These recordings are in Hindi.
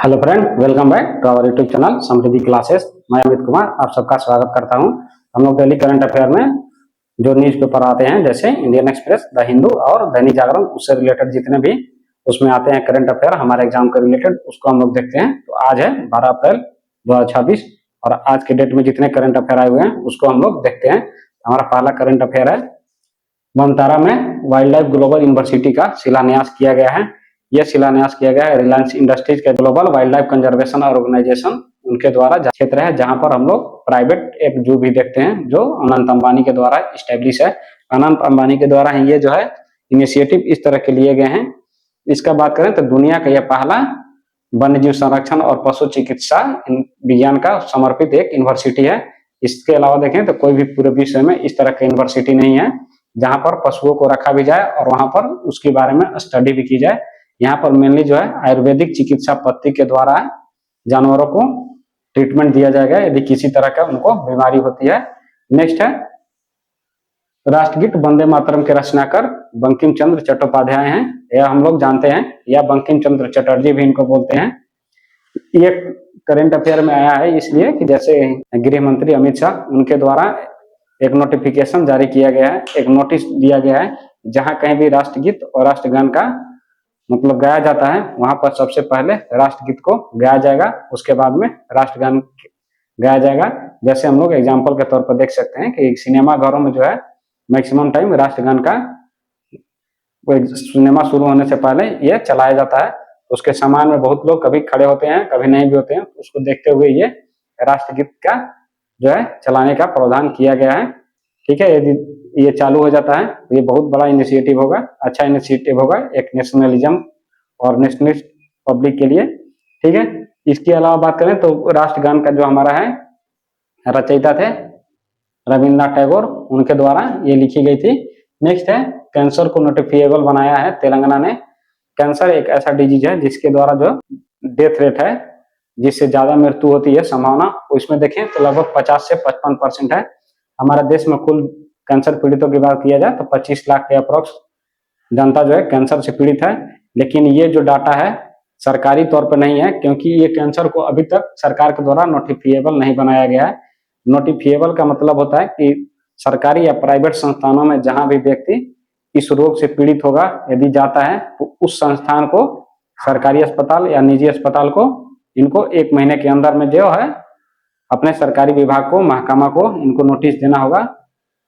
Hello friend, welcome back to our YouTube channel Samriddhi classes. मैं अमित कुमार आप सबका स्वागत करता हूं। हम लोग डेली करंट अफेयर में जो न्यूज पेपर आते हैं जैसे इंडियन एक्सप्रेस, द हिंदू और दैनिक जागरण, उससे रिलेटेड जितने भी उसमें आते हैं करंट अफेयर हमारे एग्जाम के रिलेटेड, उसको हम लोग देखते हैं। तो आज है 12 अप्रैल 2026 और आज के डेट में जितने करंट अफेयर आए हुए हैं उसको हम लोग देखते हैं। हमारा पहला करंट अफेयर है, बमतारा में वाइल्ड लाइफ ग्लोबल यूनिवर्सिटी का शिलान्यास किया गया है। यह शिलान्यास किया गया है रिलायंस इंडस्ट्रीज के global wild life conservation organisation उनके द्वारा क्षेत्र है जहां पर हम लोग प्राइवेट एक जू भी देखते हैं जो अनंत अंबानी के द्वारा इस्टेब्लिश है। अनंत अंबानी के द्वारा ही ये जो है इनिशिएटिव इस तरह के लिए गए हैं। इसका बात करें तो दुनिया का यह पहला वन्य जीव संरक्षण और पशु चिकित्सा विज्ञान का समर्पित एक यूनिवर्सिटी है। इसके अलावा देखें तो कोई भी पूरे विश्व में इस तरह की यूनिवर्सिटी नहीं है जहां पर पशुओं को रखा भी जाए और वहां पर उसके बारे में स्टडी भी की जाए। यहाँ पर मेनली जो है आयुर्वेदिक चिकित्सा पद्धति के द्वारा जानवरों को ट्रीटमेंट दिया जाएगा यदि किसी तरह का उनको बीमारी होती है। नेक्स्ट है राष्ट्रगीत वंदे मातरम के रचनाकार बंकिम चंद्र चट्टोपाध्याय हैं। यह हम लोग जानते हैं या बंकिम चंद्र चटर्जी भी इनको बोलते हैं। ये करंट अफेयर में आया है इसलिए कि जैसे गृह मंत्री अमित शाह उनके द्वारा एक नोटिफिकेशन जारी किया गया है, एक नोटिस दिया गया है जहां कहीं भी राष्ट्रगीत और राष्ट्रगान का मतलब गाया जाता है वहां पर सबसे पहले राष्ट्रगीत को गाया जाएगा, उसके बाद में राष्ट्रगान गाया जाएगा। जैसे हम लोग एग्जाम्पल के तौर पर देख सकते हैं कि सिनेमा घरों में जो है मैक्सिमम टाइम राष्ट्रगान का सिनेमा शुरू होने से पहले यह चलाया जाता है। उसके सामान में बहुत लोग कभी खड़े होते हैं कभी नहीं भी होते हैं, उसको देखते हुए ये राष्ट्रगीत का जो है चलाने का प्रावधान किया गया है। ठीक है, यदि ये चालू हो जाता है तो ये बहुत बड़ा इनिशिएटिव होगा, अच्छा इनिशिएटिव होगा एक नेशनलिज्म और नेशनलिस्ट पब्लिक के लिए। ठीक है, इसके अलावा बात करें तो राष्ट्रगान का जो हमारा है रचयिता थे रविन्द्रनाथ टैगोर, उनके द्वारा ये लिखी गई थी। नेक्स्ट है कैंसर को नोटिफिएबल बनाया है तेलंगाना ने। कैंसर एक ऐसा डिजीज है जिसके द्वारा जो डेथ रेट है, जिससे ज्यादा मृत्यु होती है संभावना, इसमें देखें तो लगभग 50 से 55% है। हमारे देश में कुल कैंसर पीड़ितों की बात किया जाए तो 25 लाख के अप्रोक्स जनता जो है कैंसर से पीड़ित है। लेकिन ये जो डाटा है सरकारी तौर पर नहीं है क्योंकि ये कैंसर को अभी तक सरकार के द्वारा नोटिफिएबल नहीं बनाया गया है। नोटिफिएबल का मतलब होता है कि सरकारी या प्राइवेट संस्थानों में जहां भी व्यक्ति इस रोग से पीड़ित होगा यदि जाता है तो उस संस्थान को, सरकारी अस्पताल या निजी अस्पताल को, इनको 1 महीने के अंदर में जो है अपने सरकारी विभाग को, महकमा को इनको नोटिस देना होगा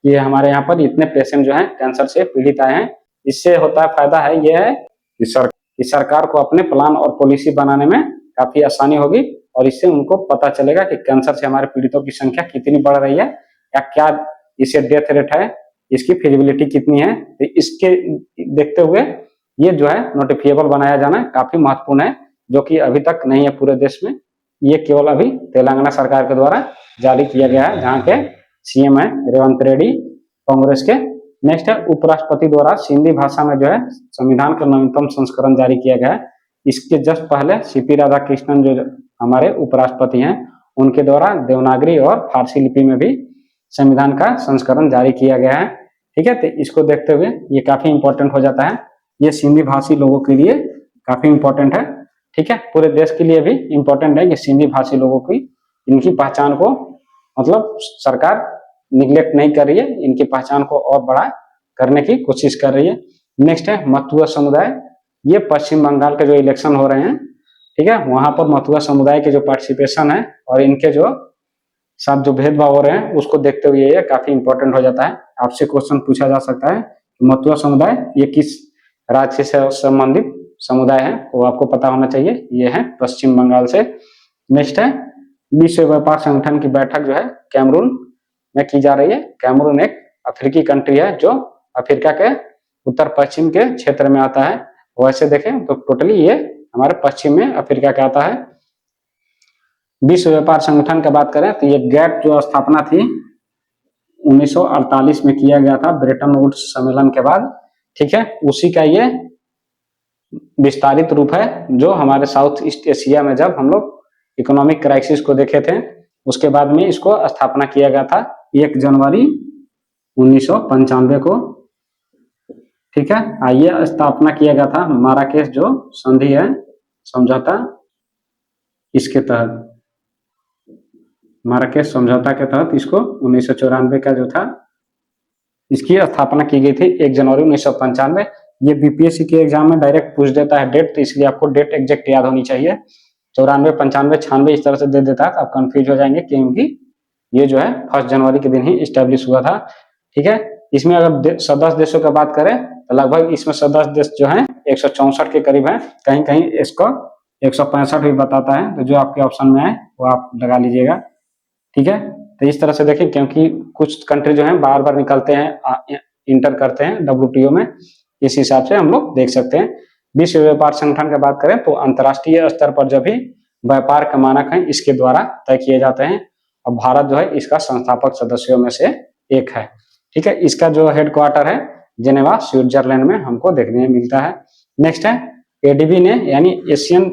कि हमारे यहाँ पर इतने पेशेंट जो हैं कैंसर से पीड़ित आए हैं। इससे होता है फायदा है ये है कि सरकार को अपने प्लान और पॉलिसी बनाने में काफी आसानी होगी और इससे उनको पता चलेगा कि कैंसर से हमारे पीड़ितों की संख्या कितनी बढ़ रही है या क्या इससे डेथ रेट है, इसकी फिजिबिलिटी कितनी है। तो इसके देखते हुए ये जो है नोटिफिएबल बनाया जाना काफी महत्वपूर्ण है, जो कि अभी तक नहीं है पूरे देश में। ये केवल अभी तेलंगाना सरकार के द्वारा जारी किया गया है जहाँ के सीएम है रेवंत रेड्डी कांग्रेस के। नेक्स्ट है उपराष्ट्रपति द्वारा सिंधी भाषा में जो है संविधान का नवीनतम संस्करण जारी किया गया है। इसके जस्ट पहले सीपी राधाकृष्णन जो हमारे उपराष्ट्रपति हैं उनके द्वारा देवनागरी और फारसी लिपि में भी संविधान का संस्करण जारी किया गया है। ठीक है, तो इसको देखते हुए ये काफी इंपॉर्टेंट हो जाता है, ये सिंधी भाषी लोगों के लिए काफी इंपॉर्टेंट है। ठीक है, पूरे देश के लिए भी इंपॉर्टेंट है कि सिंधी भाषी लोगों की इनकी पहचान को मतलब सरकार निग्लेक्ट नहीं कर रही है, इनकी पहचान को और बड़ा करने की कोशिश कर रही है। नेक्स्ट है मथुआ समुदाय। ये पश्चिम बंगाल के जो इलेक्शन हो रहे हैं, ठीक है, वहां पर मथुआ समुदाय के जो पार्टिसिपेशन है और इनके जो साथ जो भेदभाव हो रहे हैं उसको देखते हुए ये काफी इंपॉर्टेंट हो जाता है। आपसे क्वेश्चन पूछा जा सकता है मथुआ समुदाय ये किस राज्य से संबंधित समुदाय है, वो आपको पता होना चाहिए। ये है पश्चिम बंगाल से। नेक्स्ट है विश्व व्यापार संगठन की बैठक जो है कैमरून में की जा रही है। कैमरून एक अफ्रीकी कंट्री है जो अफ्रीका के उत्तर पश्चिम के क्षेत्र में आता है। वैसे देखें तो टोटली ये हमारे पश्चिम में अफ्रीका का आता है। विश्व व्यापार संगठन की बात करें तो ये गैट जो स्थापना थी 1948 में किया गया था ब्रेटन वुड्स सम्मेलन के बाद। ठीक है, उसी का ये विस्तारित रूप है जो हमारे साउथ ईस्ट एशिया में जब हम लोग इकोनॉमिक क्राइसिस को देखे थे उसके बाद में इसको स्थापना किया गया था 1 जनवरी 1995 को। ठीक है, ये स्थापना किया गया था माराकेश जो संधि है समझौता इसके तहत, माराकेश समझौता के तहत इसको 1994 का जो था इसकी स्थापना की गई थी 1 जनवरी 1995। ये बीपीएससी के एग्जाम में डायरेक्ट पूछ देता है डेट, तो इसलिए आपको डेट एग्जैक्ट याद होनी चाहिए। 94, 95, 96 इस तरह से दे देता है तो आप कंफ्यूज हो जाएंगे, क्योंकि ये जो है 1 जनवरी के दिन ही स्टैब्लिश हुआ था। ठीक है, इसमें अगर सदस्य देशों की बात करें तो लगभग इसमें सदस्य देश जो है 164 के करीब है, कहीं कहीं इसको 165 भी बताता है, तो जो आपके ऑप्शन में है वो आप लगा लीजिएगा। ठीक है, तो इस तरह से देखिए, क्योंकि कुछ कंट्री जो है बार बार निकलते हैं, इंटर करते हैं डब्ल्यूटीओ में, इस हिसाब से हम लोग देख सकते हैं। विश्व व्यापार संगठन की बात करें तो अंतर्राष्ट्रीय स्तर पर जो भी व्यापार का मानक है इसके द्वारा तय किए जाते हैं, और भारत जो है इसका संस्थापक सदस्यों में से एक है। ठीक है, इसका जो हेडक्वार्टर है जेनेवा स्विट्जरलैंड में हमको देखने मिलता है। नेक्स्ट है एडीबी ने यानी एशियन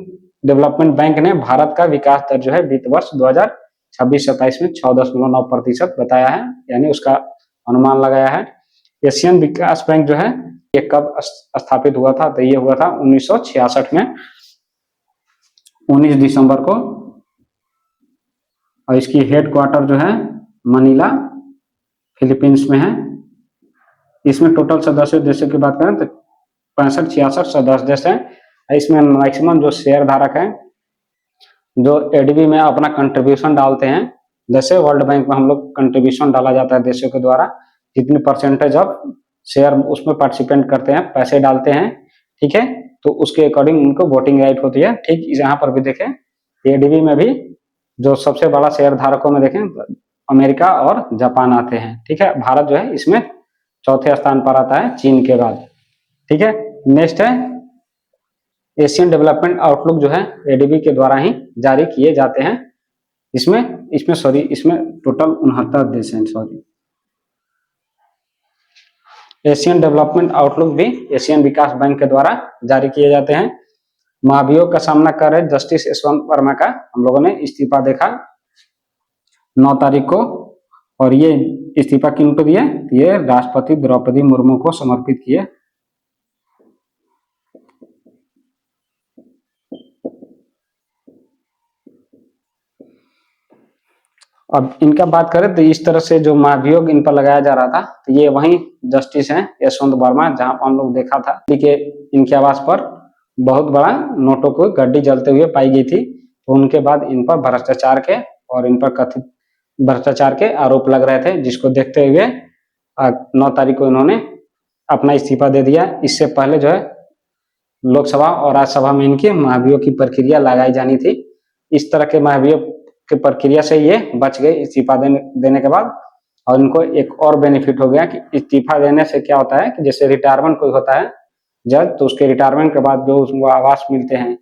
डेवलपमेंट बैंक ने भारत का विकास दर जो है वित्त वर्ष 2026-27 में 6.9% बताया है, यानी उसका अनुमान लगाया है। एशियन विकास बैंक जो है ये कब स्थापित हुआ था, तो ये हुआ था 1966 में 19 दिसंबर को, और इसकी हेडक्वार्टर जो है मनीला फिलीपींस में है। इसमें टोटल सदस्य देशों की बात करें तो 65-66 सदस्य देश हैं। इसमें मैक्सिमम जो शेयर धारक हैं जो एडीबी में अपना कंट्रीब्यूशन डालते हैं, जैसे वर्ल्ड बैंक में हम लोग कंट्रीब्यूशन डाला जाता है देशों के द्वारा, जितनी परसेंटेज ऑफ शेयर उसमें पार्टिसिपेंट करते हैं, पैसे डालते हैं, ठीक है, तो उसके अकॉर्डिंग उनको वोटिंग राइट होती है। ठीक यहाँ पर भी देखें एडीबी में भी जो सबसे बड़ा शेयर धारकों में देखें अमेरिका और जापान आते हैं। ठीक है, भारत जो है इसमें चौथे स्थान पर आता है चीन के बाद। ठीक है, नेक्स्ट है एशियन डेवलपमेंट आउटलुक जो है एडीबी के द्वारा ही जारी किए जाते हैं। इसमें टोटल 69 देश हैं। एशियन डेवलपमेंट आउटलुक भी एशियन विकास बैंक के द्वारा जारी किए जाते हैं। महाभियोग का सामना कर रहे जस्टिस यशवंत वर्मा का हम लोगों ने इस्तीफा देखा 9 तारीख को, और ये इस्तीफा किन को दिए, ये राष्ट्रपति द्रौपदी मुर्मू को समर्पित किए। अब इनका बात करें तो इस तरह से जो महाभियोग इन पर लगाया जा रहा था, तो ये वही जस्टिस हैं यशवंत वर्मा, जहां पर हम लोग देखा था कि इनके आवास पर बहुत बड़ा नोटों को गड्डी जलते हुए पाई गई थी। तो उनके बाद इन पर भ्रष्टाचार के और इन पर कथित भ्रष्टाचार के आरोप लग रहे थे, जिसको देखते हुए 9 तारीख को इन्होंने अपना इस्तीफा दे दिया। इससे पहले जो है लोकसभा और राज्यसभा में इनकी महाभियोग की प्रक्रिया लगाई जानी थी। इस तरह के महाभियोग की प्रक्रिया से ये बच गए इस्तीफा देने के बाद। और इनको एक और बेनिफिट हो गया कि इस्तीफा देने से क्या होता है कि जैसे रिटायरमेंट कोई होता है जज, तो उसके रिटायरमेंट के बाद जो उसको आवास मिलते हैं,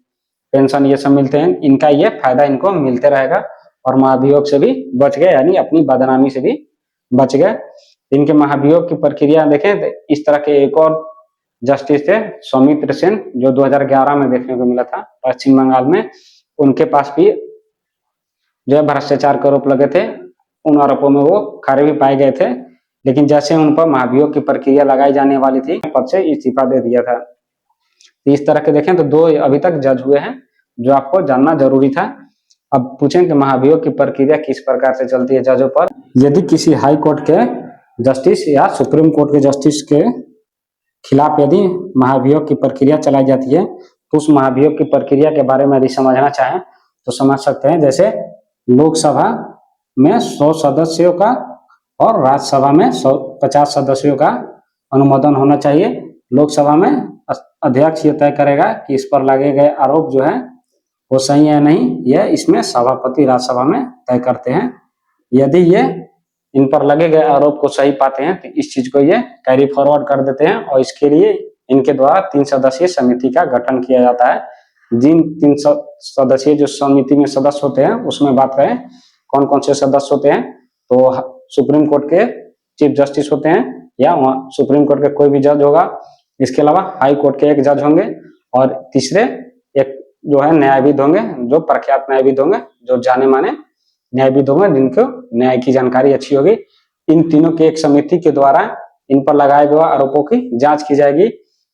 पेंशन ये सब मिलते हैं, इनका ये फायदा इनको मिलते रहेगा, और महाभियोग से भी बच गए, यानी अपनी बदनामी से भी बच गए। इनके महाभियोग की प्रक्रिया देखें तो इस तरह के एक और जस्टिस थे सौमित्र सेन, जो 2011 में देखने को मिला था पश्चिम बंगाल में। उनके पास भी जो है भ्रष्टाचार के आरोप लगे थे, उन आरोपों में वो खारिज भी पाए गए थे, लेकिन जैसे उन पर महाभियोग की प्रक्रिया लगाई जाने वाली थी पद से इस्तीफा दे दिया था। तो इस तरह के देखें तो 2 अभी तक जज हुए हैं, जो आपको जानना जरूरी था। अब पूछें कि महाभियोग की प्रक्रिया किस प्रकार से चलती है जजों पर। यदि किसी हाई कोर्ट के जस्टिस या सुप्रीम कोर्ट के जस्टिस के खिलाफ यदि महाभियोग की प्रक्रिया चलाई जाती है, तो उस महाभियोग की प्रक्रिया के बारे में यदि समझना चाहें तो समझ सकते हैं। जैसे लोकसभा में 100 सदस्यों का और राज्यसभा में 150 सदस्यों का अनुमोदन होना चाहिए। लोकसभा में अध्यक्ष ये तय करेगा कि इस पर लगे गए आरोप जो है वो सही है नहीं, यह इसमें सभापति राज्यसभा में तय करते हैं। यदि ये इन पर लगे गए आरोप को सही पाते हैं तो इस चीज को ये कैरी फॉरवर्ड कर देते हैं, और इसके लिए इनके द्वारा 3 सदस्यीय समिति का गठन किया जाता है। जिन 3 सदस्यीय जो समिति में सदस्य होते हैं उसमें बात करें कौन कौन से सदस्य होते हैं, तो सुप्रीम कोर्ट के चीफ जस्टिस होते हैं, या वहाँ सुप्रीम कोर्ट के कोई भी जज होगा। इसके अलावा हाई कोर्ट के एक जज होंगे, और तीसरे एक जो है न्यायविद होंगे, जो प्रख्यात न्यायविद होंगे, जो जाने माने न्यायविद होंगे, जिनको न्याय की जानकारी अच्छी होगी। इन तीनों की एक समिति के द्वारा इन पर लगाए गए आरोपों की जांच की जाएगी।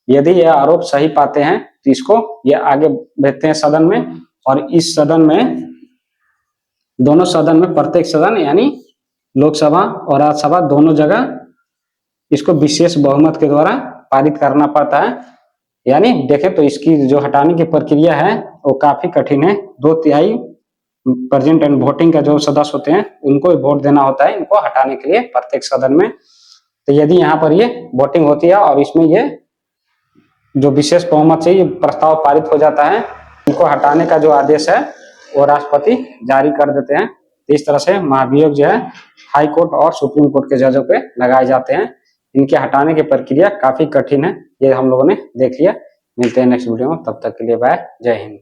यदि यह आरोप सही पाते हैं तो इसको ये आगे भेजते हैं सदन में, और इस सदन में, दोनों सदन में, प्रत्येक सदन यानी लोकसभा और राज्यसभा दोनों जगह इसको विशेष बहुमत के द्वारा पारित करना पड़ता है। यानी देखें तो इसकी जो हटाने की प्रक्रिया है वो काफी कठिन है। 2/3 प्रेजेंट एंड वोटिंग का जो सदस्य होते हैं उनको वोट देना होता है इनको हटाने के लिए प्रत्येक सदन में। तो यदि यहाँ पर ये वोटिंग होती है और इसमें ये जो विशेष बहुमत से ये प्रस्ताव पारित हो जाता है, इनको हटाने का जो आदेश है वो राष्ट्रपति जारी कर देते हैं। इस तरह से महाभियोग जो है हाई कोर्ट और सुप्रीम कोर्ट के जजों पे लगाए जाते हैं। इनके हटाने की प्रक्रिया काफी कठिन है, ये हम लोगों ने देख लिया। मिलते हैं नेक्स्ट वीडियो में, तब तक के लिए बाय, जय हिंद।